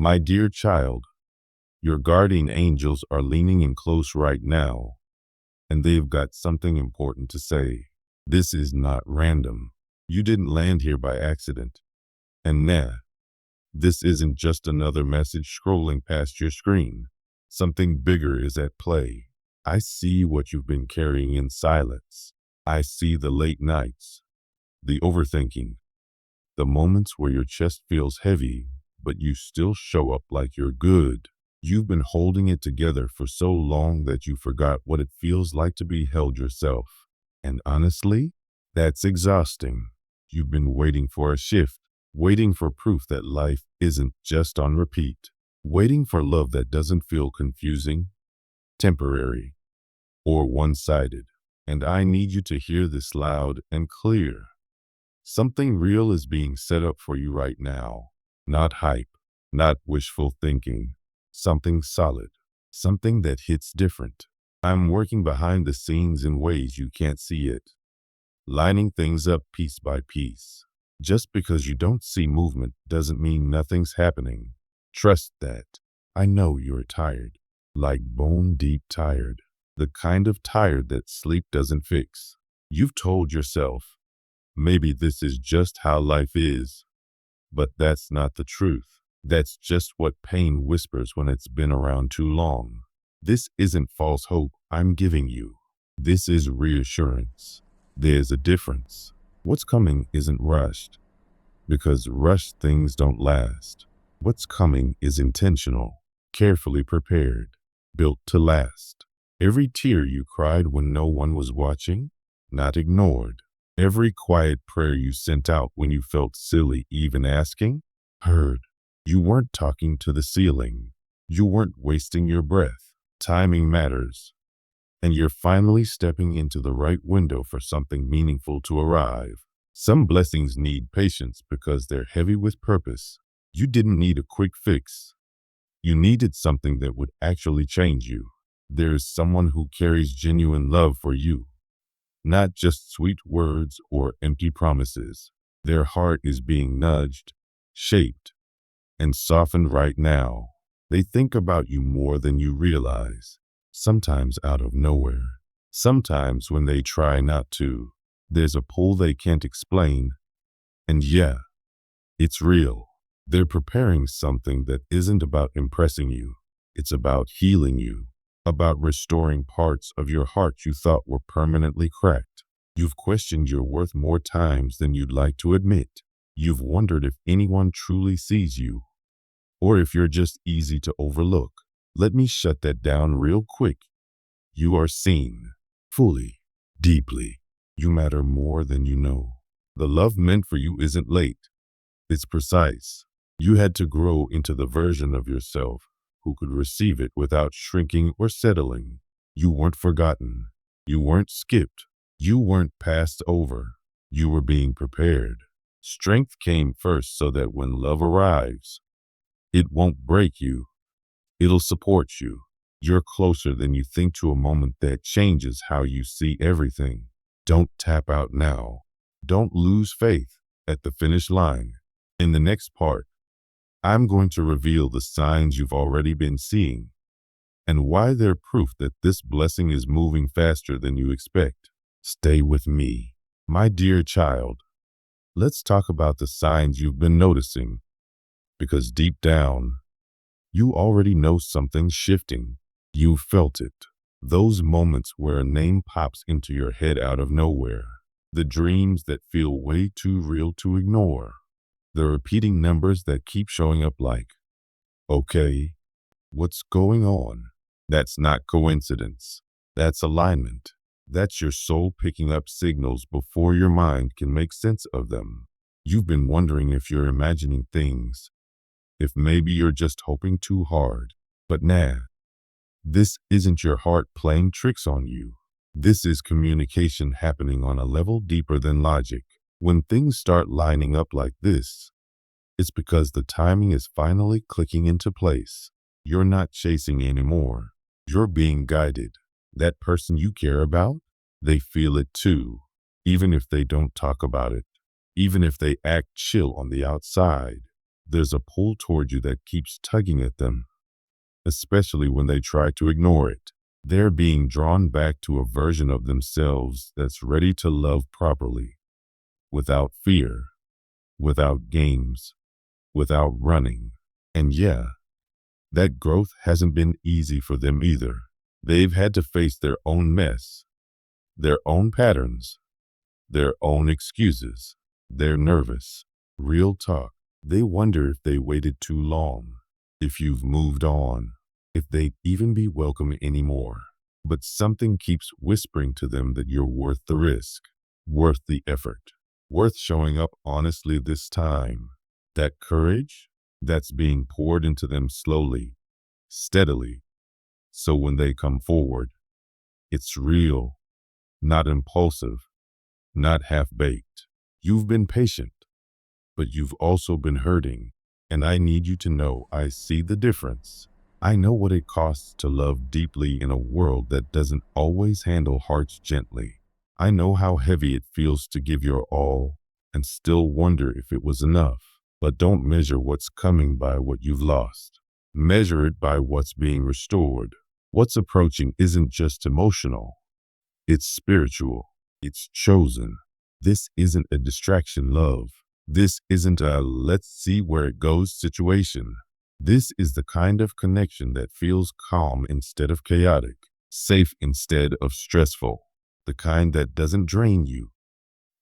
My dear child, your guardian angels are leaning in close right now, and they've got something important to say. This is not random. You didn't land here by accident. And nah, this isn't just another message scrolling past your screen. Something bigger is at play. I see what you've been carrying in silence. I see the late nights, the overthinking, the moments where your chest feels heavy, but you still show up like you're good. You've been holding it together for so long that you forgot what it feels like to be held yourself. And honestly, that's exhausting. You've been waiting for a shift, waiting for proof that life isn't just on repeat, waiting for love that doesn't feel confusing, temporary, or one-sided. And I need you to hear this loud and clear. Something real is being set up for you right now. Not hype, not wishful thinking. Something solid, something that hits different. I'm working behind the scenes in ways you can't see it, lining things up piece by piece. Just because you don't see movement doesn't mean nothing's happening. Trust that. I know you're tired, like bone deep tired, the kind of tired that sleep doesn't fix. You've told yourself, maybe this is just how life is, but that's not the truth. That's just what pain whispers when it's been around too long. This isn't false hope I'm giving you. This is reassurance. There's a difference. What's coming isn't rushed, because rushed things don't last. What's coming is intentional, carefully prepared, built to last. Every tear you cried when no one was watching, not ignored. Every quiet prayer you sent out when you felt silly even asking, heard. You weren't talking to the ceiling. You weren't wasting your breath. Timing matters. And you're finally stepping into the right window for something meaningful to arrive. Some blessings need patience because they're heavy with purpose. You didn't need a quick fix. You needed something that would actually change you. There's someone who carries genuine love for you, not just sweet words or empty promises. Their heart is being nudged, shaped, and softened right now. They think about you more than you realize, sometimes out of nowhere, sometimes when they try not to. There's a pull they can't explain, and yeah, it's real. They're preparing something that isn't about impressing you. It's about healing you, about restoring parts of your heart you thought were permanently cracked. You've questioned your worth more times than you'd like to admit. You've wondered if anyone truly sees you, or if you're just easy to overlook. Let me shut that down real quick. You are seen, fully, deeply. You matter more than you know. The love meant for you isn't late. It's precise. You had to grow into the version of yourself who could receive it without shrinking or settling. You weren't forgotten. You weren't skipped. You weren't passed over. You were being prepared. Strength came first so that when love arrives, it won't break you. It'll support you. You're closer than you think to a moment that changes how you see everything. Don't tap out now. Don't lose faith at the finish line. In the next part, I'm going to reveal the signs you've already been seeing and why they're proof that this blessing is moving faster than you expect. Stay with me, my dear child. Let's talk about the signs you've been noticing, because deep down, you already know something's shifting. You've felt it. Those moments where a name pops into your head out of nowhere. The dreams that feel way too real to ignore. The repeating numbers that keep showing up like, okay, what's going on? That's not coincidence. That's alignment. That's your soul picking up signals before your mind can make sense of them. You've been wondering if you're imagining things, if maybe you're just hoping too hard. But nah, this isn't your heart playing tricks on you. This is communication happening on a level deeper than logic. When things start lining up like this, it's because the timing is finally clicking into place. You're not chasing anymore. You're being guided. That person you care about, they feel it too, even if they don't talk about it, even if they act chill on the outside. There's a pull toward you that keeps tugging at them, especially when they try to ignore it. They're being drawn back to a version of themselves that's ready to love properly, without fear, without games, without running. And yeah, that growth hasn't been easy for them either. They've had to face their own mess, their own patterns, their own excuses. They're nervous. Real talk. They wonder if they waited too long, if you've moved on, if they'd even be welcome anymore. But something keeps whispering to them that you're worth the risk, worth the effort, worth showing up honestly this time. That courage, that's being poured into them slowly, steadily. So when they come forward, it's real, not impulsive, not half-baked. You've been patient, but you've also been hurting. And I need you to know I see the difference. I know what it costs to love deeply in a world that doesn't always handle hearts gently. I know how heavy it feels to give your all and still wonder if it was enough. But don't measure what's coming by what you've lost. Measure it by what's being restored. What's approaching isn't just emotional. It's spiritual. It's chosen. This isn't a distraction love. This isn't a let's see where it goes situation. This is the kind of connection that feels calm instead of chaotic, safe instead of stressful, the kind that doesn't drain you.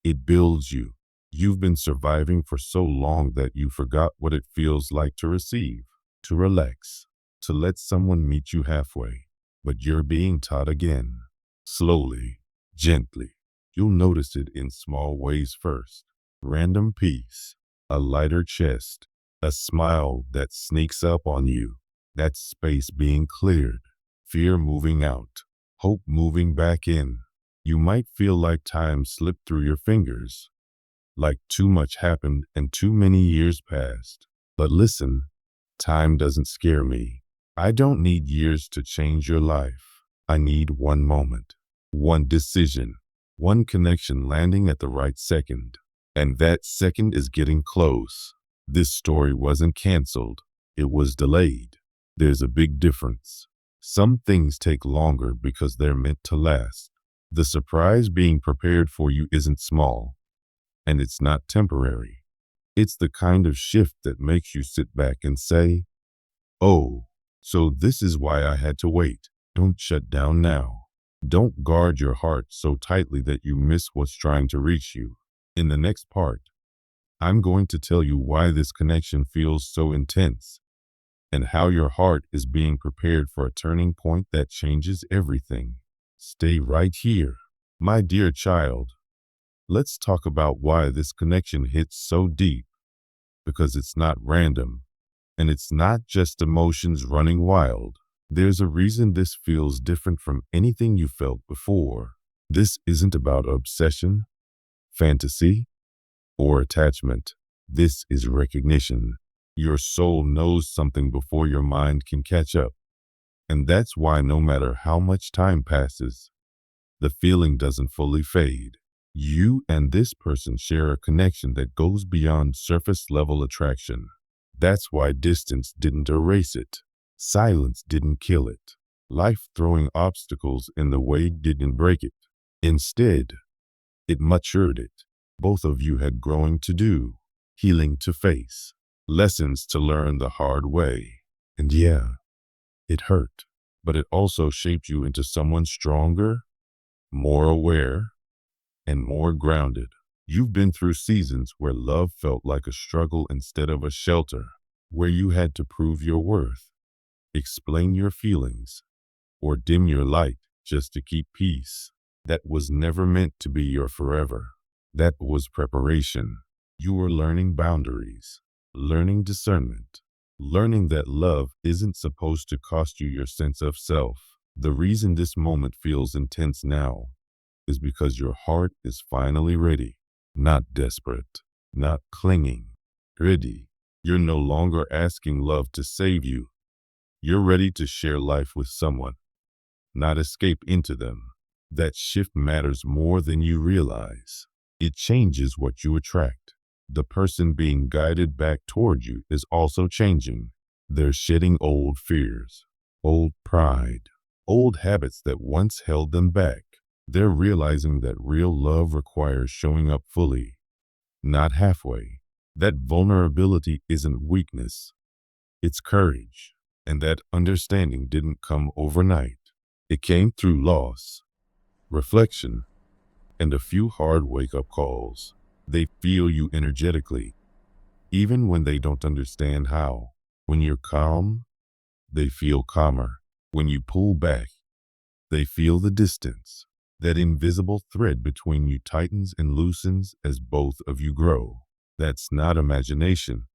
It builds you. You've been surviving for so long that you forgot what it feels like to receive, to relax, to let someone meet you halfway. But you're being taught again, slowly, gently. You'll notice it in small ways first. Random peace, a lighter chest, a smile that sneaks up on you, that space being cleared, fear moving out, hope moving back in. You might feel like time slipped through your fingers, like too much happened and too many years passed. But listen, time doesn't scare me. I don't need years to change your life. I need one moment, one decision, one connection landing at the right second. And that second is getting close. This story wasn't canceled. It was delayed. There's a big difference. Some things take longer because they're meant to last. The surprise being prepared for you isn't small, and it's not temporary. It's the kind of shift that makes you sit back and say, oh, so this is why I had to wait. Don't shut down now. Don't guard your heart so tightly that you miss what's trying to reach you. In the next part, I'm going to tell you why this connection feels so intense and how your heart is being prepared for a turning point that changes everything. Stay right here, my dear child. Let's talk about why this connection hits so deep, because it's not random, and it's not just emotions running wild. There's a reason this feels different from anything you felt before. This isn't about obsession, fantasy, or attachment. This is recognition. Your soul knows something before your mind can catch up. And that's why no matter how much time passes, the feeling doesn't fully fade. You and this person share a connection that goes beyond surface level attraction. That's why distance didn't erase it. Silence didn't kill it. Life throwing obstacles in the way didn't break it. Instead, it matured it. Both of you had growing to do, healing to face, lessons to learn the hard way. And yeah, it hurt, but it also shaped you into someone stronger, more aware, and more grounded. You've been through seasons where love felt like a struggle instead of a shelter, where you had to prove your worth, explain your feelings, or dim your light just to keep peace. That was never meant to be your forever. That was preparation. You were learning boundaries, learning discernment, learning that love isn't supposed to cost you your sense of self. The reason this moment feels intense now is because your heart is finally ready, not desperate, not clinging, ready. You're no longer asking love to save you. You're ready to share life with someone, not escape into them. That shift matters more than you realize. It changes what you attract. The person being guided back toward you is also changing. They're shedding old fears, old pride, old habits that once held them back. They're realizing that real love requires showing up fully, not halfway. That vulnerability isn't weakness, it's courage. And that understanding didn't come overnight. It came through loss, reflection, and a few hard wake-up calls. They feel you energetically, even when they don't understand how. When you're calm, they feel calmer. When you pull back, they feel the distance. That invisible thread between you tightens and loosens as both of you grow. That's not imagination.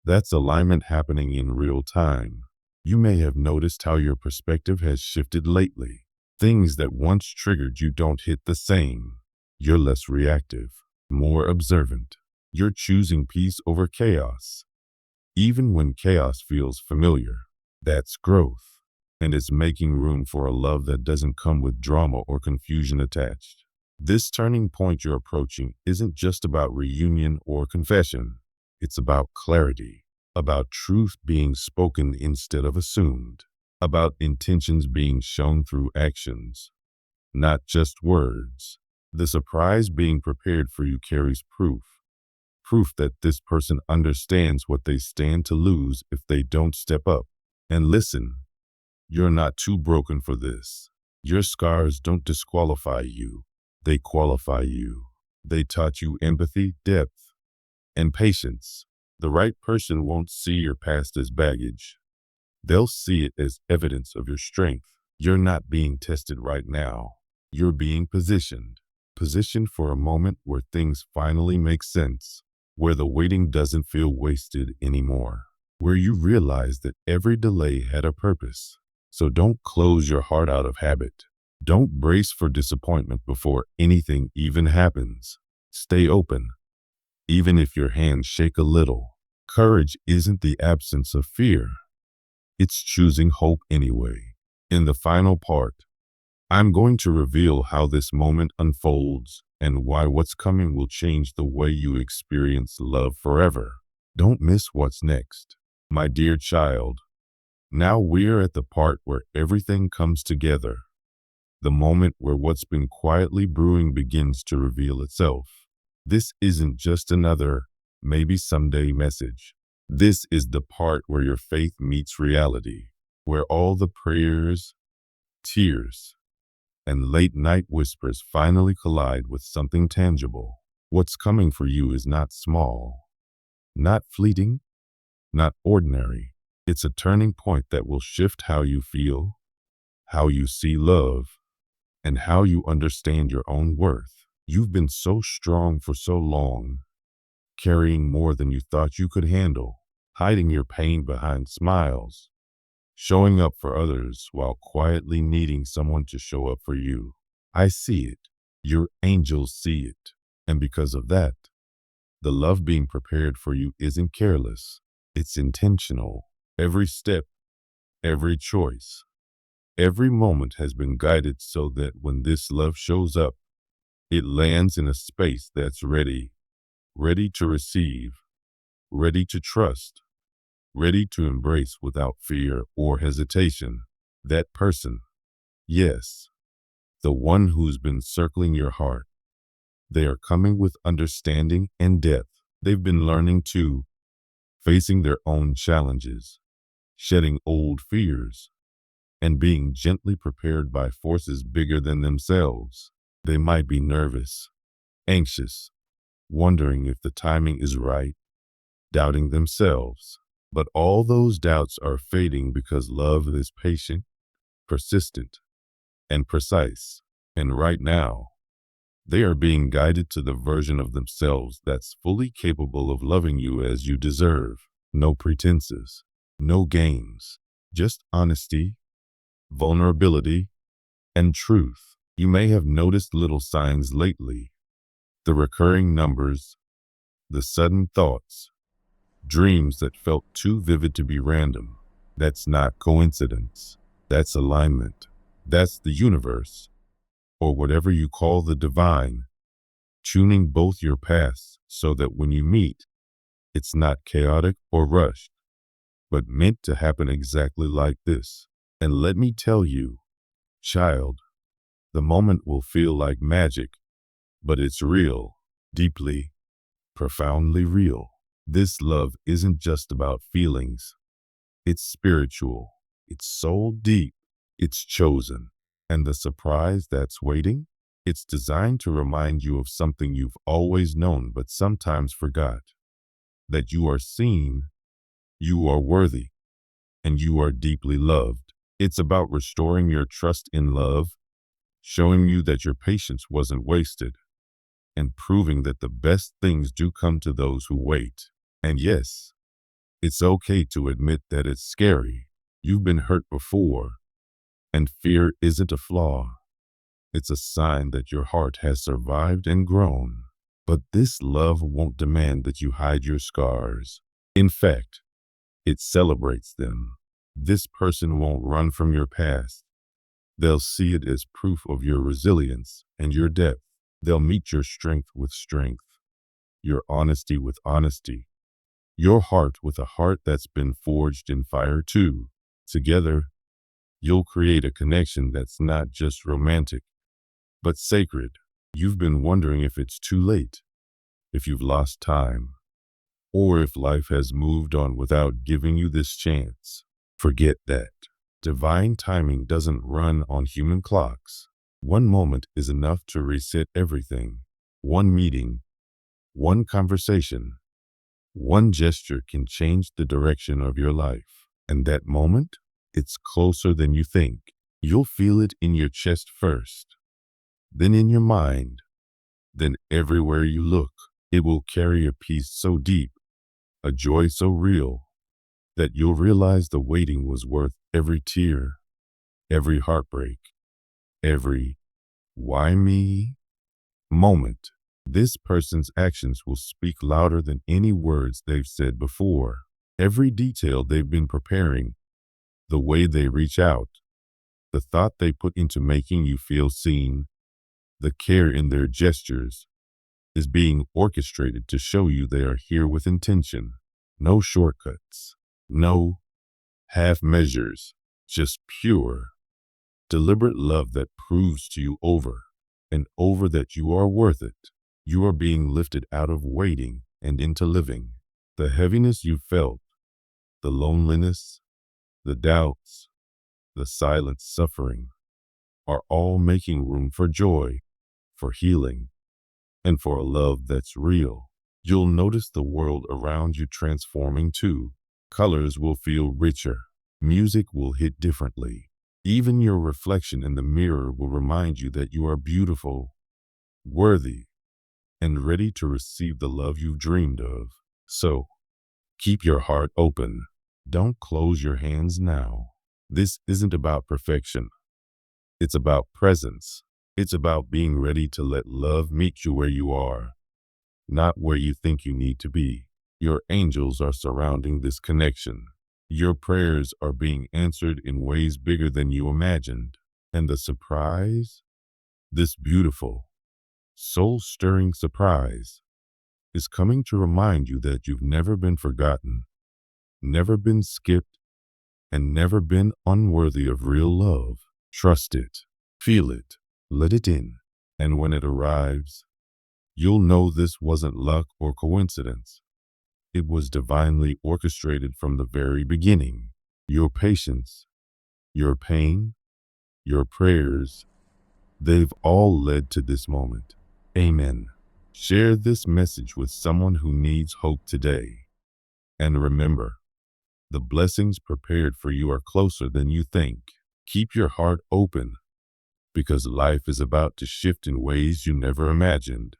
That's alignment happening in real time. You may have noticed how your perspective has shifted lately. Things that once triggered you don't hit the same. You're less reactive, more observant. You're choosing peace over chaos, even when chaos feels familiar. That's growth, and it's making room for a love that doesn't come with drama or confusion attached. This turning point you're approaching isn't just about reunion or confession. It's about clarity, about truth being spoken instead of assumed, about intentions being shown through actions, not just words. The surprise being prepared for you carries proof that this person understands what they stand to lose if they don't step up. And listen, you're not too broken for this. Your scars don't disqualify you. They qualify you. They taught you empathy, depth, and patience. The right person won't see your past as baggage. They'll see it as evidence of your strength. You're not being tested right now. You're being positioned for a moment where things finally make sense, where the waiting doesn't feel wasted anymore, where you realize that every delay had a purpose. So don't close your heart out of habit. Don't brace for disappointment before anything even happens. Stay open, even if your hands shake a little. Courage isn't the absence of fear. It's choosing hope anyway. In the final part, I'm going to reveal how this moment unfolds and why what's coming will change the way you experience love forever. Don't miss what's next. My dear child, now we're at the part where everything comes together. The moment where what's been quietly brewing begins to reveal itself. This isn't just another maybe someday message. This is the part where your faith meets reality, where all the prayers, tears, and late night whispers finally collide with something tangible. What's coming for you is not small, not fleeting, not ordinary. It's a turning point that will shift how you feel, how you see love, and how you understand your own worth. You've been so strong for so long, carrying more than you thought you could handle, hiding your pain behind smiles, showing up for others while quietly needing someone to show up for you. I see it. Your angels see it. And because of that, the love being prepared for you isn't careless. It's intentional. Every step, every choice, every moment has been guided so that when this love shows up, it lands in a space that's ready to receive, ready to trust, ready to embrace without fear or hesitation. That person, yes, the one who's been circling your heart. They are coming with understanding and depth. They've been learning too, facing their own challenges, shedding old fears, and being gently prepared by forces bigger than themselves. They might be nervous, anxious, wondering if the timing is right, doubting themselves. But all those doubts are fading because love is patient, persistent, and precise. And right now, they are being guided to the version of themselves that's fully capable of loving you as you deserve. No pretenses, no games, just honesty, vulnerability, and truth. You may have noticed little signs lately. The recurring numbers, the sudden thoughts, dreams that felt too vivid to be random. That's not coincidence. That's alignment. That's the universe, or whatever you call the divine, tuning both your past so that when you meet, it's not chaotic or rushed, but meant to happen exactly like this. And let me tell you, child, the moment will feel like magic, but it's real, deeply, profoundly real. This love isn't just about feelings. It's spiritual. It's soul deep. It's chosen. And the surprise that's waiting? It's designed to remind you of something you've always known but sometimes forgot. That you are seen, you are worthy, and you are deeply loved. It's about restoring your trust in love, showing you that your patience wasn't wasted, and proving that the best things do come to those who wait. And yes, it's okay to admit that it's scary. You've been hurt before, and fear isn't a flaw. It's a sign that your heart has survived and grown. But this love won't demand that you hide your scars. In fact, it celebrates them. This person won't run from your past. They'll see it as proof of your resilience and your depth. They'll meet your strength with strength, your honesty with honesty, your heart with a heart that's been forged in fire too. Together, you'll create a connection that's not just romantic, but sacred. You've been wondering if it's too late, if you've lost time, or if life has moved on without giving you this chance. Forget that. Divine timing doesn't run on human clocks. One moment is enough to reset everything. One meeting, one conversation, one gesture can change the direction of your life. And that moment, it's closer than you think. You'll feel it in your chest first, then in your mind, then everywhere you look. It will carry a peace so deep, a joy so real, that you'll realize the waiting was worth every tear, every heartbreak, every "why me" moment. This person's actions will speak louder than any words they've said before. Every detail they've been preparing, the way they reach out, the thought they put into making you feel seen, the care in their gestures, is being orchestrated to show you they are here with intention. No shortcuts, no half measures, just pure, deliberate love that proves to you over and over that you are worth it. You are being lifted out of waiting and into living. The heaviness you felt, the loneliness, the doubts, the silent suffering are all making room for joy, for healing, and for a love that's real. You'll notice the world around you transforming too. Colors will feel richer. Music will hit differently. Even your reflection in the mirror will remind you that you are beautiful, worthy, and ready to receive the love you've dreamed of. So, keep your heart open. Don't close your hands now. This isn't about perfection. It's about presence. It's about being ready to let love meet you where you are, not where you think you need to be. Your angels are surrounding this connection. Your prayers are being answered in ways bigger than you imagined. And the surprise, this beautiful, soul-stirring surprise, is coming to remind you that you've never been forgotten, never been skipped, and never been unworthy of real love. Trust it, feel it, let it in. And when it arrives, you'll know this wasn't luck or coincidence. It was divinely orchestrated from the very beginning. Your patience, your pain, your prayers, they've all led to this moment. Amen. Share this message with someone who needs hope today. And remember, the blessings prepared for you are closer than you think. Keep your heart open, because life is about to shift in ways you never imagined.